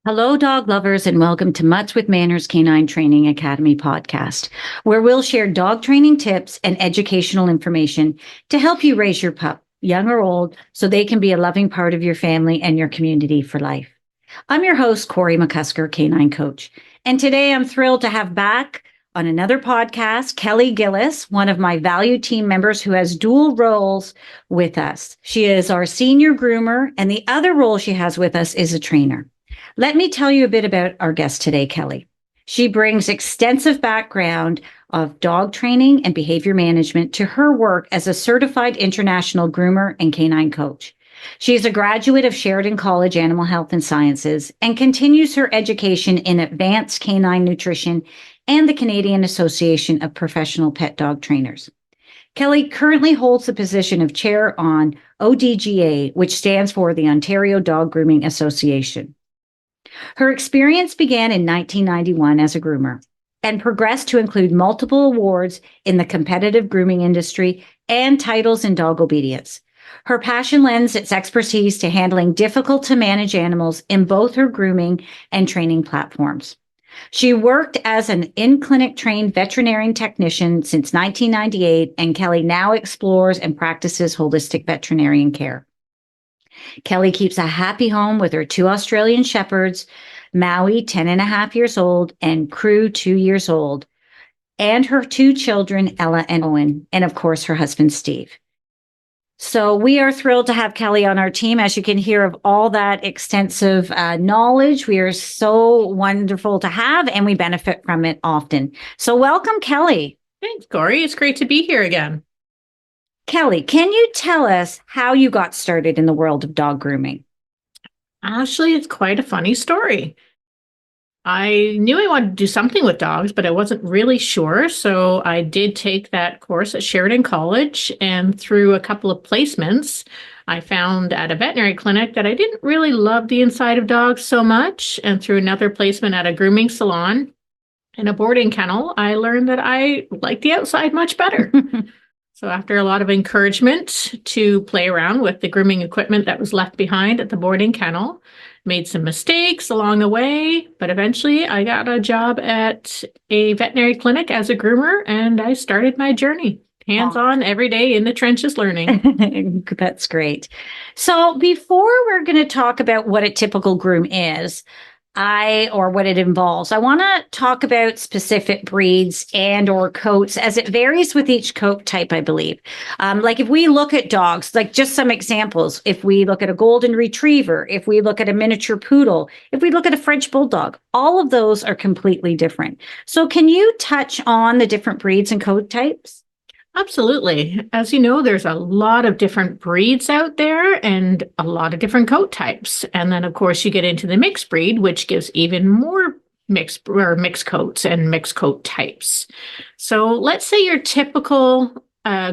Hello, dog lovers, and welcome to Muttz with Mannerz Canine Training Academy Podcast, where we'll share dog training tips and educational information to help you raise your pup, young or old, so they can be a loving part of your family and your community for life. I'm your host, Corey McCusker, canine coach, and today I'm thrilled to have back on another podcast, Kelli Gillis, one of my valued team members who has dual roles with us. She is our senior groomer, and the other role she has with us is a trainer. Let me tell you a bit about our guest today, Kelli. She brings extensive background of dog training and behavior management to her work as a certified international groomer and canine coach. She is a graduate of Sheridan College Animal Health and Sciences and continues her education in advanced canine nutrition and the Canadian Association of Professional Pet Dog Trainers. Kelli currently holds the position of chair on ODGA, which stands for the Ontario Dog Grooming Association. Her experience began in 1991 as a groomer and progressed to include multiple awards in the competitive grooming industry and titles in dog obedience. Her passion lends its expertise to handling difficult to manage animals in both her grooming and training platforms. She worked as an in-clinic trained veterinarian technician since 1998, and Kelli now explores and practices holistic veterinarian care. Kelli keeps a happy home with her 2 Australian Shepherds, Maui, 10 and a half years old, and Crew, 2 years old, and her 2 children, Ella and Owen, and of course, her husband, Steve. So we are thrilled to have Kelli on our team. As you can hear of all that extensive knowledge, we are so wonderful to have, and we benefit from it often. So welcome, Kelli. Thanks, Corey. It's great to be here again. Kelli, can you tell us how you got started in the world of dog grooming? Actually, it's quite a funny story. I knew I wanted to do something with dogs, but I wasn't really sure. So I did take that course at Sheridan College, and through a couple of placements, I found at a veterinary clinic that I didn't really love the inside of dogs so much. And through another placement at a grooming salon and a boarding kennel, I learned that I liked the outside much better. So after a lot of encouragement to play around with the grooming equipment that was left behind at the boarding kennel, made some mistakes along the way, but eventually I got a job at a veterinary clinic as a groomer, and I started my journey. Hands-on every day in the trenches learning. That's great. So before we're going to talk about what a typical groom is, or what it involves, I want to talk about specific breeds and or coats, as it varies with each coat type, I believe. Like if we look at dogs, like just some examples, if we look at a golden retriever, if we look at a miniature poodle, if we look at a French bulldog, all of those are completely different. So can you touch on the different breeds and coat types? Absolutely. As you know, there's a lot of different breeds out there and a lot of different coat types. And then, of course, you get into the mixed breed, which gives even more mixed coats and mixed coat types. So let's say your typical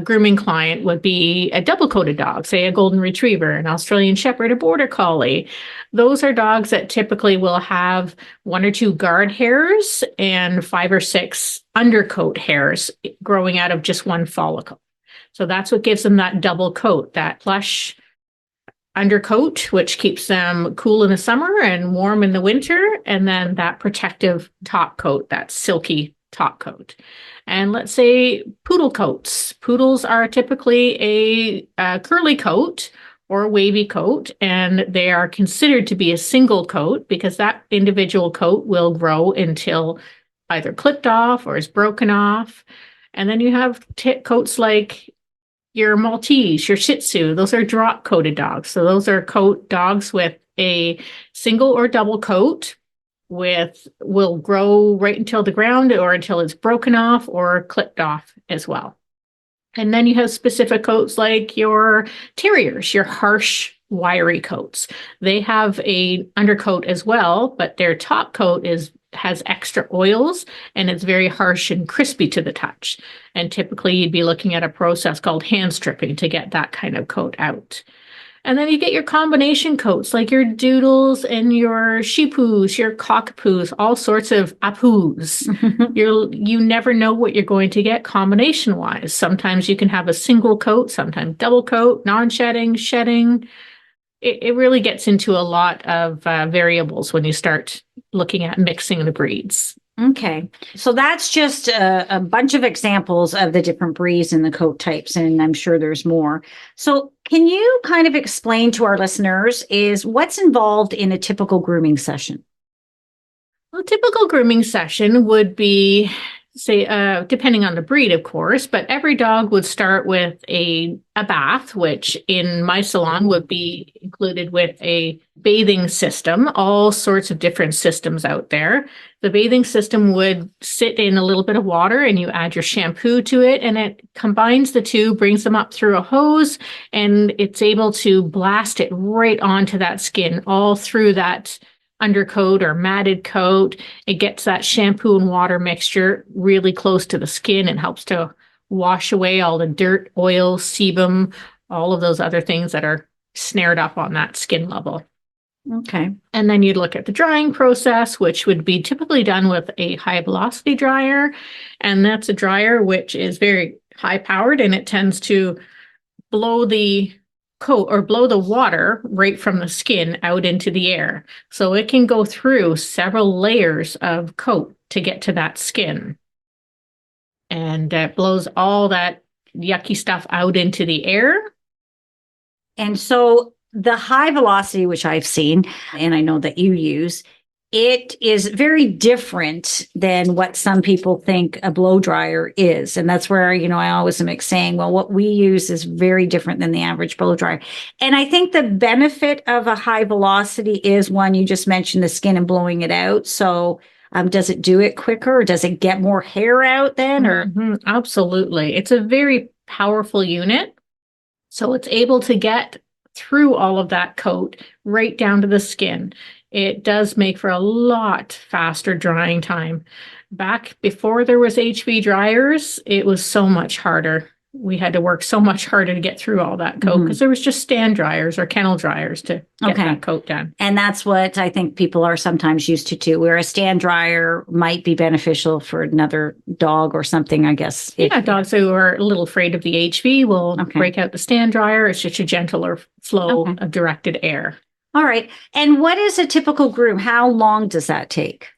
grooming client would be a double-coated dog, say a golden retriever, an Australian Shepherd, a border collie. Those are dogs that typically will have 1 or 2 guard hairs and 5 or 6 undercoat hairs growing out of just one follicle. So that's what gives them that double coat, that plush undercoat, which keeps them cool in the summer and warm in the winter, and then that protective top coat, that silky top coat. And let's say poodle coats. Poodles are typically a curly coat or a wavy coat, and they are considered to be a single coat because that individual coat will grow until either clipped off or is broken off. And then you have coats like your Maltese, your Shih Tzu. Those are drop coated dogs. So those are dogs with a single or double coat will grow right until the ground or until it's broken off or clipped off as well. And then you have specific coats like your terriers, your harsh, wiry coats. They have a undercoat as well, but their top coat has extra oils and it's very harsh and crispy to the touch. And typically you'd be looking at a process called hand stripping to get that kind of coat out. And then you get your combination coats like your doodles and your shipoos, your cockapoos, all sorts of apoos. You never know what you're going to get combination wise. Sometimes you can have a single coat, sometimes double coat, non-shedding, shedding. it really gets into a lot of variables when you start looking at mixing the breeds. Okay. So that's just a bunch of examples of the different breeds and the coat types, and I'm sure there's more. So can you kind of explain to our listeners is what's involved in a typical grooming session? Well, a typical grooming session would be, say, depending on the breed, of course, but every dog would start with a bath, which in my salon would be included with a bathing system, all sorts of different systems out there. The bathing system would sit in a little bit of water and you add your shampoo to it and it combines the two, brings them up through a hose, and it's able to blast it right onto that skin, all through that undercoat or matted coat. It gets that shampoo and water mixture really close to the skin and helps to wash away all the dirt, oil, sebum, all of those other things that are snared up on that skin level. Okay. And then you'd look at the drying process, which would be typically done with a high velocity dryer. And that's a dryer which is very high powered and it tends to blow the coat or blow the water right from the skin out into the air. So it can go through several layers of coat to get to that skin. And it blows all that yucky stuff out into the air. And so the high velocity, which I've seen, and I know that you use, it is very different than what some people think a blow dryer is. And that's where, I always am saying, well, what we use is very different than the average blow dryer. And I think the benefit of a high velocity is one, you just mentioned the skin and blowing it out. So does it do it quicker or does it get more hair out then? Or Absolutely. It's a very powerful unit. So it's able to get through all of that coat right down to the skin. It does make for a lot faster drying time. Back before there was HV dryers, it was so much harder. We had to work so much harder to get through all that coat because there was just stand dryers or kennel dryers to get that coat done. And that's what I think people are sometimes used to too, where a stand dryer might be beneficial for another dog or something, I guess. Dogs who are a little afraid of the HV will break out the stand dryer. It's just a gentler flow of directed air. All right. And what is a typical groom? How long does that take?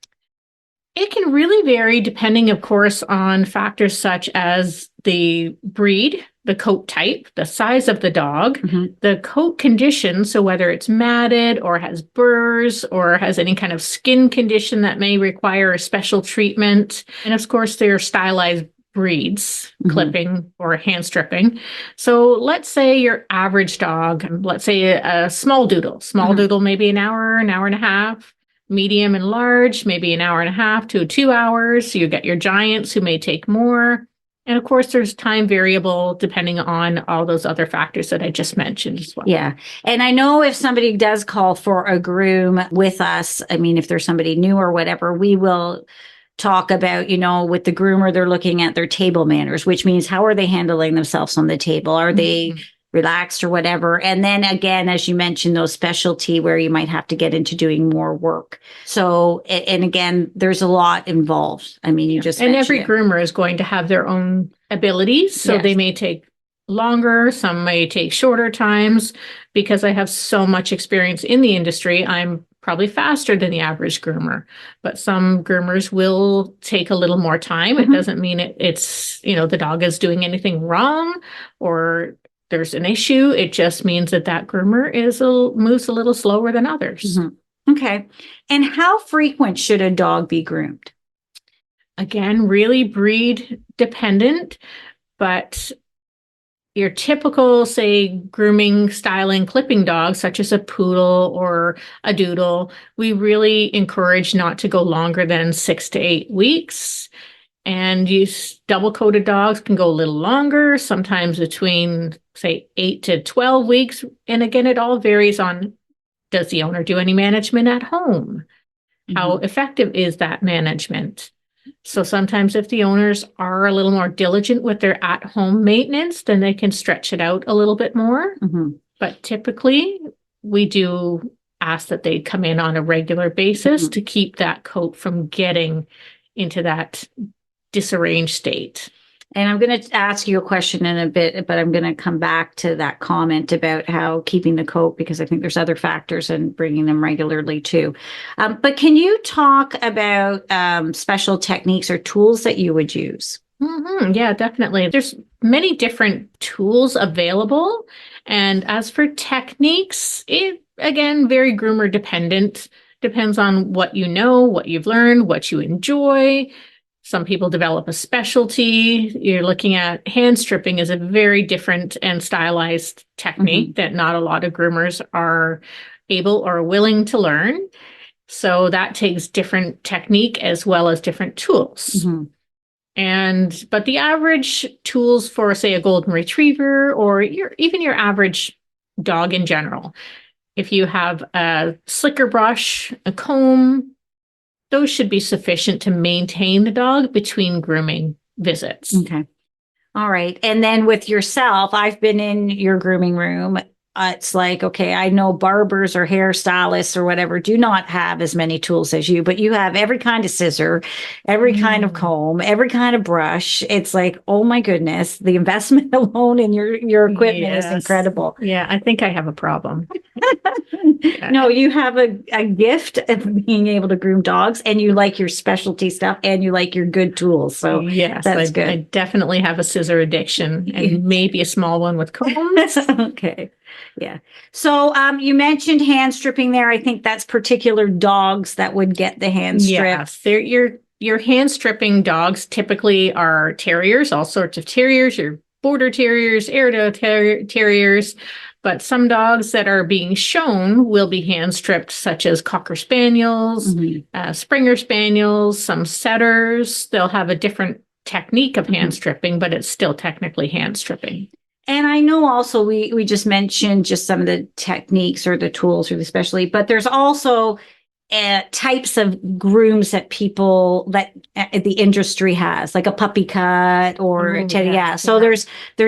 It can really vary depending, of course, on factors such as the breed, the coat type, the size of the dog, the coat condition. So whether it's matted or has burrs or has any kind of skin condition that may require a special treatment. And of course, there are stylized breeds, clipping or hand stripping. So let's say your average dog, let's say a small doodle, doodle, maybe an hour and a half. Medium and large, maybe an hour and a half to 2 hours. You get your giants who may take more. And of course, there's time variable depending on all those other factors that I just mentioned as well. Yeah. And I know if somebody does call for a groom with us, I mean, if there's somebody new or whatever, we will talk about, with the groomer, they're looking at their table manners, which means how are they handling themselves on the table? Are they relaxed or whatever? And then again, as you mentioned, those specialty where you might have to get into doing more work. So, and again, there's a lot involved. I mean, you just and every groomer is going to have their own abilities. So they may take longer, some may take shorter times. Because I have so much experience in the industry, I'm probably faster than the average groomer, but some groomers will take a little more time. It doesn't mean it's, the dog is doing anything wrong or there's an issue. It just means that groomer moves a little slower than others. Okay. And how frequent should a dog be groomed? Again, really breed dependent, but your typical, say, grooming, styling, clipping dog, such as a poodle or a doodle, we really encourage not to go longer than 6 to 8 weeks. And double-coated dogs can go a little longer, sometimes between, say, 8 to 12 weeks. And again, it all varies on, does the owner do any management at home? How effective is that management? So sometimes if the owners are a little more diligent with their at-home maintenance, then they can stretch it out a little bit more. But typically, we do ask that they come in on a regular basis to keep that coat from getting into that disarranged state. And I'm going to ask you a question in a bit, but I'm going to come back to that comment about how keeping the coat, because I think there's other factors in bringing them regularly too. But can you talk about special techniques or tools that you would use? Yeah, definitely. There's many different tools available. And as for techniques, it, again, very groomer dependent. Depends on what you know, what you've learned, what you enjoy. Some people develop a specialty. You're looking at hand stripping is a very different and stylized technique that not a lot of groomers are able or willing to learn. So that takes different technique as well as different tools. But the average tools for, say, a golden retriever or even your average dog in general, if you have a slicker brush, a comb, those should be sufficient to maintain the dog between grooming visits. Okay. All right. And then with yourself, I've been in your grooming room. It's like, okay, I know barbers or hairstylists or whatever do not have as many tools as you, but you have every kind of scissor, every kind of comb, every kind of brush. It's like, oh my goodness, the investment alone in your equipment is incredible. Yeah, I think I have a problem. No, you have a gift of being able to groom dogs, and you like your specialty stuff, and you like your good tools. So yes, that's good. I definitely have a scissor addiction, and maybe a small one with combs. Okay. Yeah. So you mentioned hand stripping there. I think that's particular dogs that would get the hand strips. Yes, your hand stripping dogs typically are terriers, all sorts of terriers, your border terriers, Airedale terriers. But some dogs that are being shown will be hand stripped, such as Cocker Spaniels, Springer Spaniels, some setters. They'll have a different technique of hand stripping, but it's still technically hand stripping. And I know also we just mentioned just some of the techniques or the tools or especially, but there's also types of grooms that the industry has, like a puppy cut or teddy. Yeah. So there's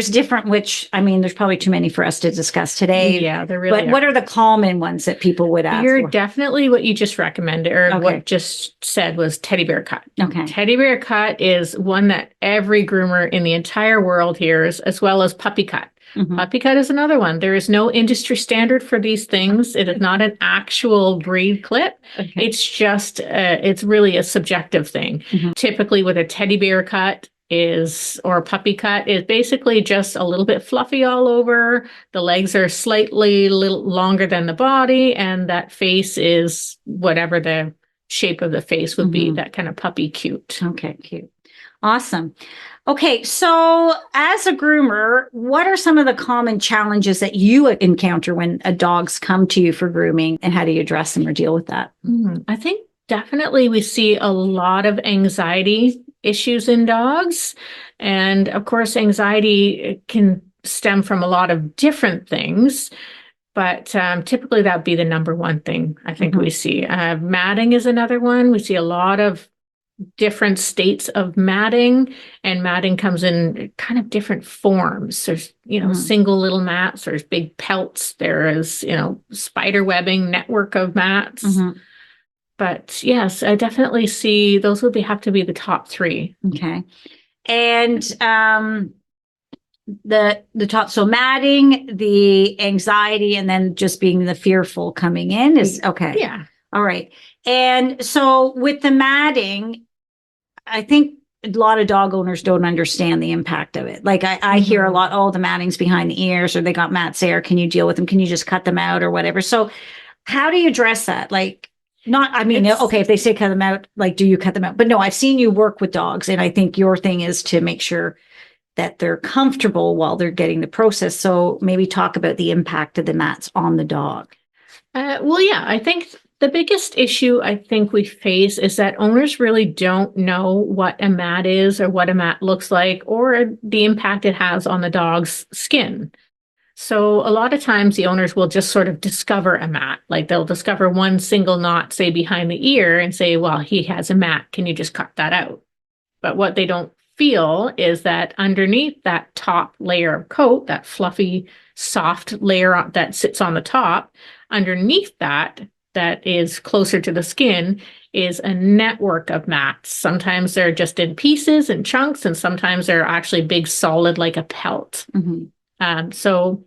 different, which, I mean, there's probably too many for us to discuss today. Yeah, there really But what are the common ones that people would ask You're for? definitely what you just recommended, or what just said was teddy bear cut. Okay. Teddy bear cut is one that every groomer in the entire world hears, as well as puppy cut. Puppy cut is another one. There is no industry standard for these things. It is not an actual breed clip. It's just, it's really a subjective thing. Typically with a teddy bear cut or a puppy cut is basically just a little bit fluffy all over. The legs are slightly a little longer than the body, and that face is whatever the shape of the face would be, that kind of puppy cute. Okay, cute. Awesome. Okay, so as a groomer, what are some of the common challenges that you encounter when dogs come to you for grooming, and how do you address them or deal with that? I think definitely we see a lot of anxiety issues in dogs. And of course, anxiety can stem from a lot of different things. But typically that would be the number one thing I think we see. Matting is another one. We see a lot of different states of matting, and matting comes in kind of different forms. There's, single little mats, there's big pelts, there is, spider webbing network of mats. But yes, I definitely see those would have to be the top three. Okay. And the top, so matting, the anxiety, and then just being the fearful coming in is okay. Yeah. All right. And so with the matting, I think a lot of dog owners don't understand the impact of it. Like I hear a lot, the matting's behind the ears, or they got mats there. Can you deal with them? Can you just cut them out or whatever? So how do you address that? Like, if they say cut them out, like, do you cut them out? But no, I've seen you work with dogs, and I think your thing is to make sure that they're comfortable while they're getting the process. So maybe talk about the impact of the mats on the dog. I think the biggest issue I think we face is that owners really don't know what a mat is, or what a mat looks like, or the impact it has on the dog's skin. So a lot of times the owners will just sort of discover a mat. Like they'll discover one single knot, say behind the ear, and say, well, he has a mat. Can you just cut that out? But what they don't feel is that underneath that top layer of coat, that fluffy, soft layer that sits on the top, underneath that, that is closer to the skin is a network of mats. Sometimes they're just in pieces and chunks, and sometimes they're actually big solid like a pelt. So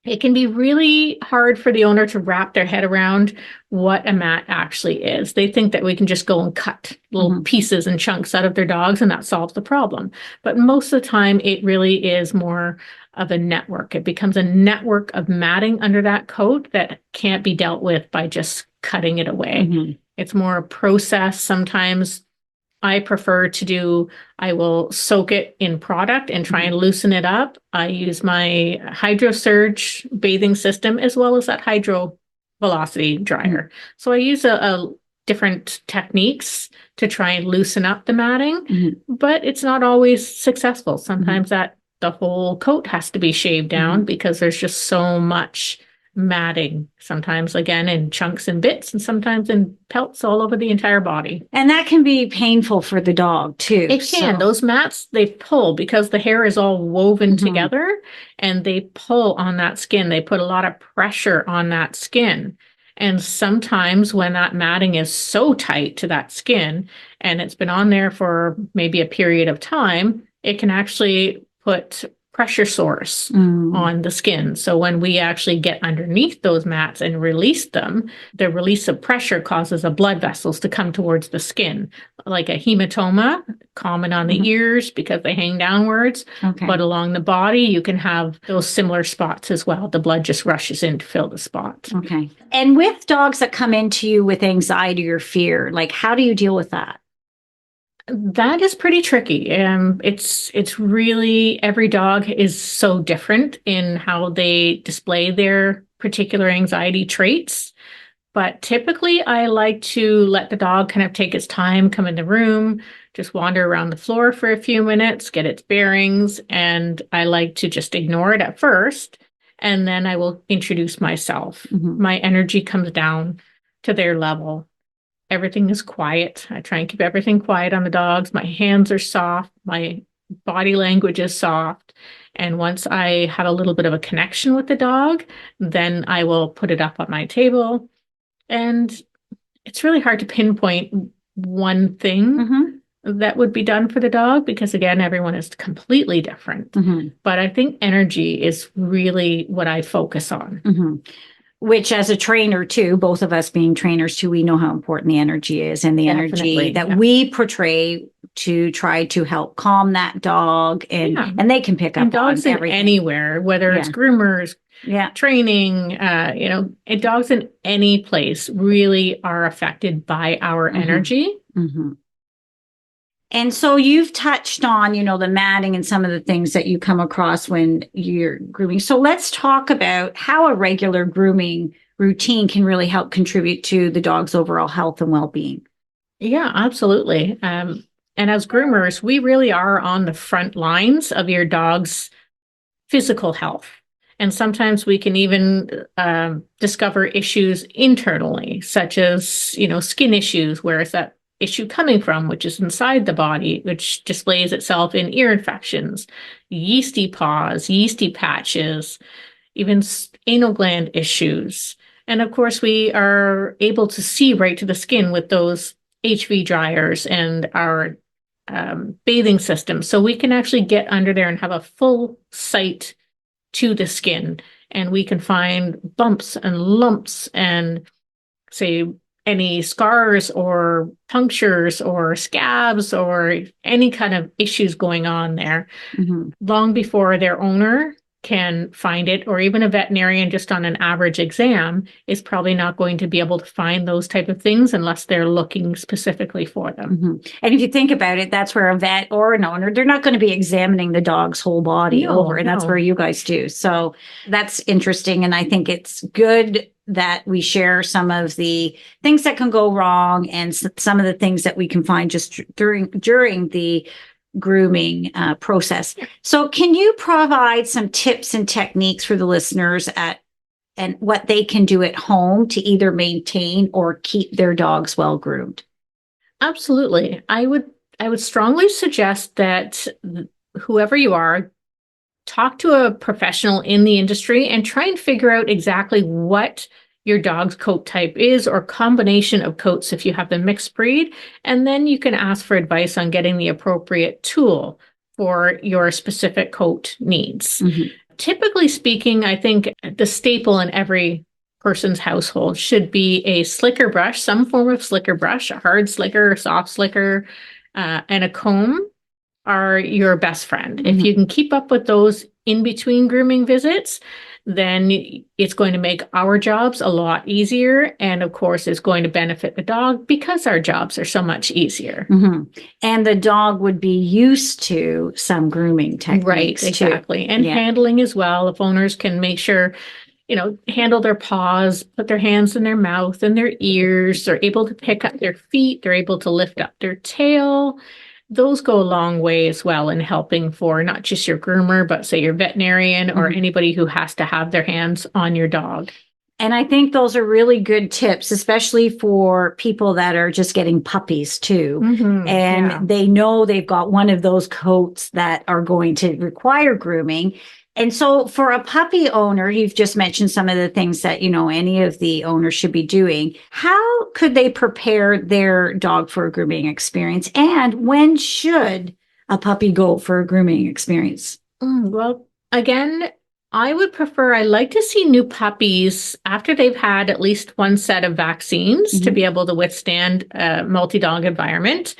it can be really hard for the owner to wrap their head around what a mat actually is. They think that we can just go and cut little pieces and chunks out of their dogs and that solves the problem. But most of the time, it really is more of a network. It becomes a network of matting under that coat that can't be dealt with by just cutting it away. It's more a process. Sometimes I prefer I will soak it in product and try and loosen it up. I use my Hydro Surge bathing system as well as that Hydro Velocity dryer. So I use a different techniques to try and loosen up the matting, but it's not always successful. Sometimes the whole coat has to be shaved down because there's just so much matting, sometimes again in chunks and bits, and sometimes in pelts all over the entire body. And that can be painful for the dog too. It can. Those mats, they pull because the hair is all woven together and they pull on that skin. They put a lot of pressure on that skin. And sometimes when that matting is so tight to that skin and it's been on there for maybe a period of time, it can actually put pressure sores on the skin. So when we actually get underneath those mats and release them, the release of pressure causes the blood vessels to come towards the skin, like a hematoma, common on the ears because they hang downwards. But along the body, you can have those similar spots as well. The blood just rushes in to fill the spot. And with dogs that come into you with anxiety or fear, like how do you deal with that? That is pretty tricky. It's really, every dog is so different in how they display their particular anxiety traits. But typically I like to let the dog kind of take its time, come in the room, just wander around the floor for a few minutes, get its bearings. And I like to just ignore it at first. And then I will introduce myself. My energy comes down to their level. Everything is quiet. I try and keep everything quiet on the dogs. My hands are soft. My body language is soft. And once I have a little bit of a connection with the dog, then I will put it up on my table. And it's really hard to pinpoint one thing that would be done for the dog because, again, everyone is completely different. But I think energy is really what I focus on. Which as a trainer too, both of us being trainers too, we know how important the energy is and the energy that we portray to try to help calm that dog and they can pick up dogs on everything. Anywhere, whether it's groomers, training, and dogs in any place really are affected by our energy. And so you've touched on, the matting and some of the things that you come across when you're grooming. So let's talk about how a regular grooming routine can really help contribute to the dog's overall health and well-being. Yeah, absolutely. And as groomers, we really are on the front lines of your dog's physical health. And sometimes we can even discover issues internally, such as, skin issues, where is that issue coming from, which is inside the body, which displays itself in ear infections, yeasty paws, yeasty patches, even anal gland issues. And of course, we are able to see right to the skin with those HV dryers and our bathing system. So we can actually get under there and have a full sight to the skin. And we can find bumps and lumps and say any scars or punctures or scabs or any kind of issues going on there long before their owner can find it, or even a veterinarian just on an average exam is probably not going to be able to find those type of things unless they're looking specifically for them. And if you think about it, that's where a vet or an owner, they're not going to be examining the dog's whole body and that's where you guys do. So that's interesting. And I think it's good that we share some of the things that can go wrong and some of the things that we can find just during the grooming process. So can you provide some tips and techniques for the listeners and what they can do at home to either maintain or keep their dogs well groomed? Absolutely. I would strongly suggest that whoever you are, talk to a professional in the industry and try and figure out exactly what your dog's coat type is, or combination of coats if you have the mixed breed. And then you can ask for advice on getting the appropriate tool for your specific coat needs. Typically speaking, I think the staple in every person's household should be a slicker brush, some form of slicker brush, a hard slicker, a soft slicker, and a comb are your best friend. If you can keep up with those in between grooming visits, then it's going to make our jobs a lot easier. And of course, it's going to benefit the dog because our jobs are so much easier. And the dog would be used to some grooming techniques. Right, exactly. And handling as well. If owners can make sure, handle their paws, put their hands in their mouth and their ears, they're able to pick up their feet, they're able to lift up their tail. Those go a long way as well in helping for not just your groomer, but say your veterinarian or anybody who has to have their hands on your dog. And I think those are really good tips, especially for people that are just getting puppies too. And they know they've got one of those coats that are going to require grooming. And so for a puppy owner, you've just mentioned some of the things that, any of the owners should be doing. How could they prepare their dog for a grooming experience? And when should a puppy go for a grooming experience? Well, again, I like to see new puppies after they've had at least one set of vaccines to be able to withstand a multi-dog environment,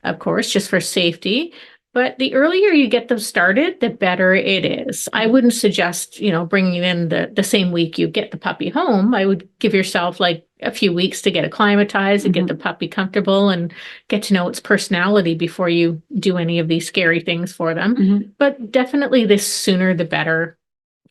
of course, just for safety. But the earlier you get them started, the better it is. I wouldn't suggest, bringing in the same week you get the puppy home. I would give yourself like a few weeks to get acclimatized and get the puppy comfortable and get to know its personality before you do any of these scary things for them. But definitely the sooner the better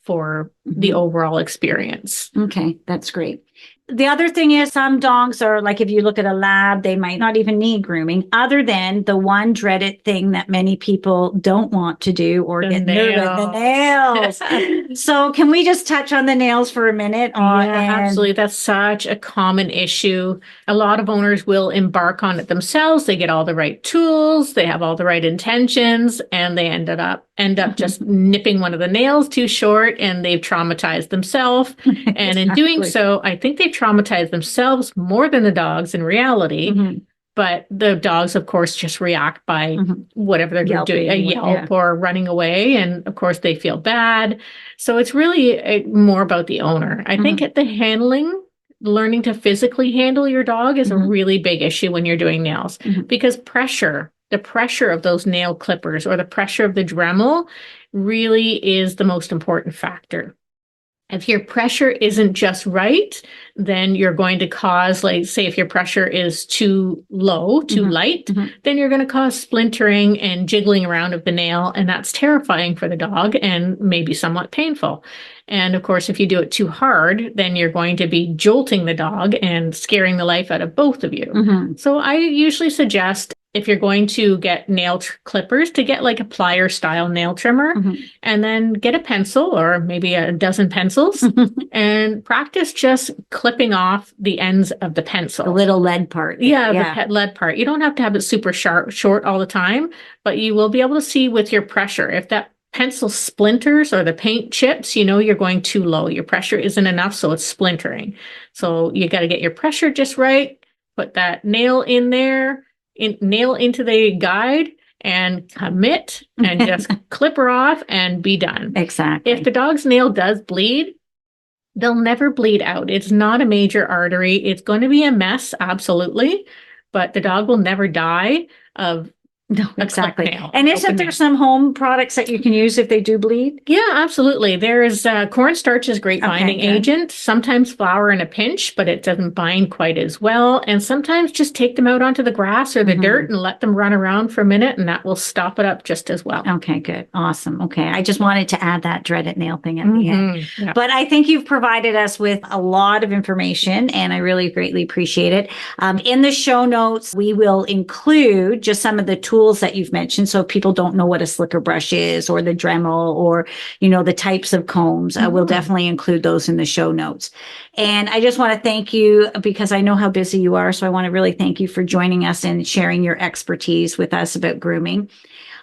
for the overall experience. Okay, that's great. The other thing is some dogs are like, if you look at a lab, they might not even need grooming other than the one dreaded thing that many people don't want to do or get nervous, the nails. So can we just touch on the nails for a minute? Absolutely. That's such a common issue. A lot of owners will embark on it themselves. They get all the right tools, they have all the right intentions, and they end up just nipping one of the nails too short, and they've traumatized themselves. And in doing so, I think they've traumatized themselves more than the dogs in reality. But the dogs, of course, just react by whatever they're doing, a yelp or running away. And of course, they feel bad. So it's really more about the owner. I think at the handling, learning to physically handle your dog is a really big issue when you're doing nails because the pressure of those nail clippers or the pressure of the Dremel really is the most important factor. If your pressure isn't just right, then you're going to cause, like, say, if your pressure is too low, too light, then you're going to cause splintering and jiggling around of the nail. And that's terrifying for the dog and maybe somewhat painful. And of course, if you do it too hard, then you're going to be jolting the dog and scaring the life out of both of you. So I usually suggest, if you're going to get nail clippers, to get like a plier style nail trimmer and then get a pencil or maybe a dozen pencils and practice just clipping off the ends of the pencil. The little lead part. The lead part. You don't have to have it super short all the time, but you will be able to see with your pressure. If that pencil splinters or the paint chips, you're going too low. Your pressure isn't enough, so it's splintering. So you got to get your pressure just right, put that nail in there, nail into the guide and commit and just clip her off and be done. Exactly. If the dog's nail does bleed, they'll never bleed out. It's not a major artery. It's going to be a mess, absolutely, but the dog will never die of No, exactly. And isn't there some home products that you can use if they do bleed? Yeah, absolutely. There is cornstarch is a great binding agent. Sometimes flour in a pinch, but it doesn't bind quite as well. And sometimes just take them out onto the grass or the dirt and let them run around for a minute, and that will stop it up just as well. Okay, good. Awesome. Okay. I just wanted to add that dreaded nail thing at the end. Yeah. But I think you've provided us with a lot of information, and I really greatly appreciate it. In the show notes, we will include just some of the tools that you've mentioned. So if people don't know what a slicker brush is or the Dremel or, the types of combs, we'll definitely include those in the show notes. And I just want to thank you because I know how busy you are. So I want to really thank you for joining us and sharing your expertise with us about grooming.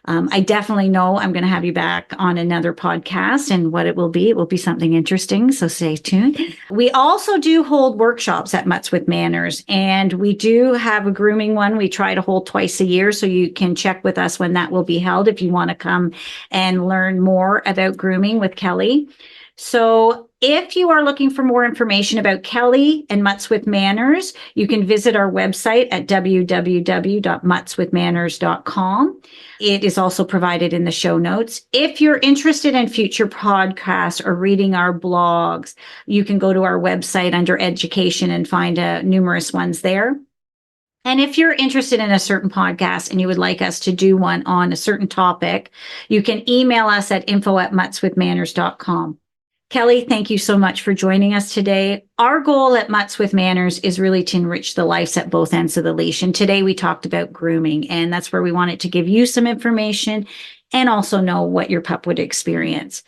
I definitely know I'm going to have you back on another podcast, and what it will be something interesting. So stay tuned. We also do hold workshops at Muttz with Mannerz, and we do have a grooming one we try to hold twice a year. So you can check with us when that will be held if you want to come and learn more about grooming with Kelli. So if you are looking for more information about Kelli and Muttz with Mannerz, you can visit our website at www.muttzwithmannerz.com. It is also provided in the show notes. If you're interested in future podcasts or reading our blogs, you can go to our website under education and find numerous ones there. And if you're interested in a certain podcast and you would like us to do one on a certain topic, you can email us at info@muttzwithmannerz.com. Kelli, thank you so much for joining us today. Our goal at Muttz with Mannerz is really to enrich the lives at both ends of the leash. And today we talked about grooming, and that's where we wanted to give you some information and also know what your pup would experience.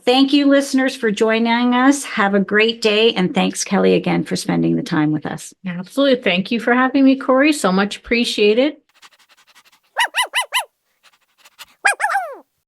Thank you, listeners, for joining us. Have a great day. And thanks, Kelli, again for spending the time with us. Absolutely. Thank you for having me, Corey. So much appreciated.